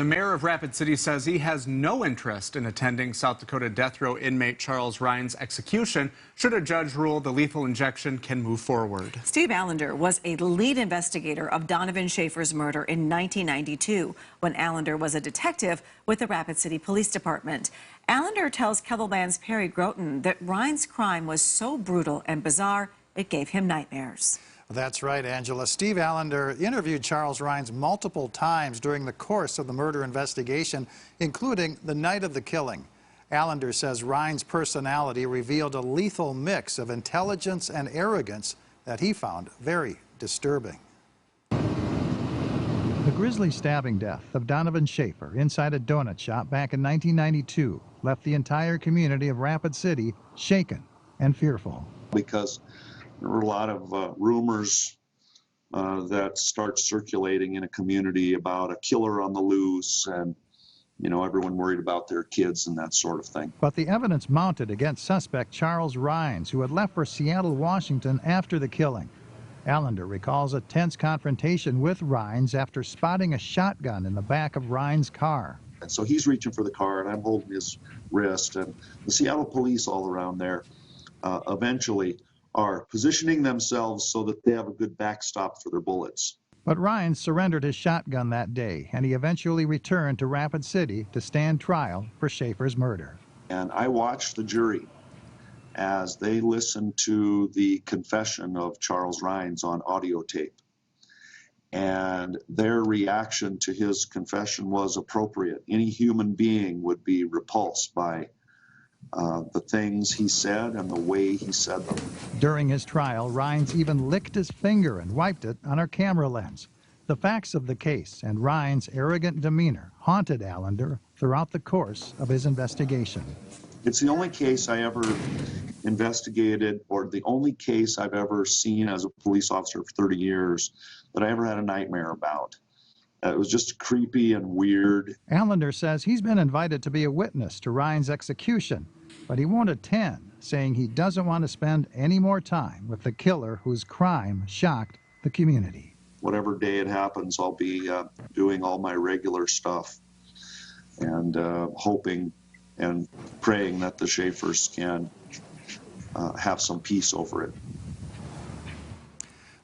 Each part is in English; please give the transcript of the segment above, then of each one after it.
The mayor of Rapid City says he has no interest in attending South Dakota death row inmate Charles Rhines' execution. Should a judge rule the lethal injection can move forward. Steve Allender was a lead investigator of Donovan Schaefer's murder in 1992 when Allender was a detective with the Rapid City Police Department. Allender tells Kettleman's Perry Groten that Rhines' crime was so brutal and bizarre it gave him nightmares. That's right, Angela. Steve Allender interviewed Charles Rhines multiple times during the course of the murder investigation, including the night of the killing. Allender says Rhines' personality revealed a lethal mix of intelligence and arrogance that he found very disturbing. The grisly stabbing death of Donovan Schaefer inside a donut shop back in 1992 left the entire community of Rapid City shaken and fearful. Because there were a lot of rumors that start circulating in a community about a killer on the loose and, everyone worried about their kids and that sort of thing. But the evidence mounted against suspect Charles Rhines, who had left for Seattle, Washington after the killing. Allender recalls a tense confrontation with Rhines after spotting a shotgun in the back of Rhines' car. And so he's reaching for the car, and I'm holding his wrist. And the Seattle police all around there eventually are positioning themselves so that they have a good backstop for their bullets. But Rhines surrendered his shotgun that day, and he eventually returned to Rapid City to stand trial for Schaefer's murder. And I watched the jury as they listened to the confession of Charles Rhines on audio tape. And their reaction to his confession was appropriate. Any human being would be repulsed by the things he said and the way he said them. During his trial, Rhines even licked his finger and wiped it on our camera lens. The facts of the case and Rhines' arrogant demeanor haunted Allender throughout the course of his investigation. It's the only case I ever investigated, or the only case I've ever seen as a police officer for 30 years that I ever had a nightmare about. It was just creepy and weird. Allender says he's been invited to be a witness to Rhines' execution, but he won't attend, saying he doesn't want to spend any more time with the killer whose crime shocked the community. Whatever day it happens, I'll be doing all my regular stuff and hoping and praying that the Schaefers can have some peace over it.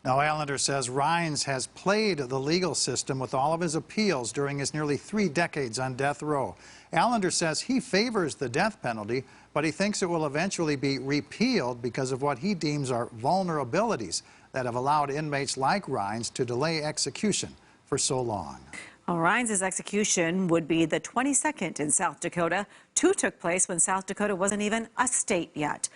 Now, Allender says Rhines has played the legal system with all of his appeals during his nearly 3 decades on death row. Allender says he favors the death penalty, but he thinks it will eventually be repealed because of what he deems are vulnerabilities that have allowed inmates like Rhines to delay execution for so long. Well, Rhines' execution would be the 22nd in South Dakota. 2 took place when South Dakota wasn't even a state yet.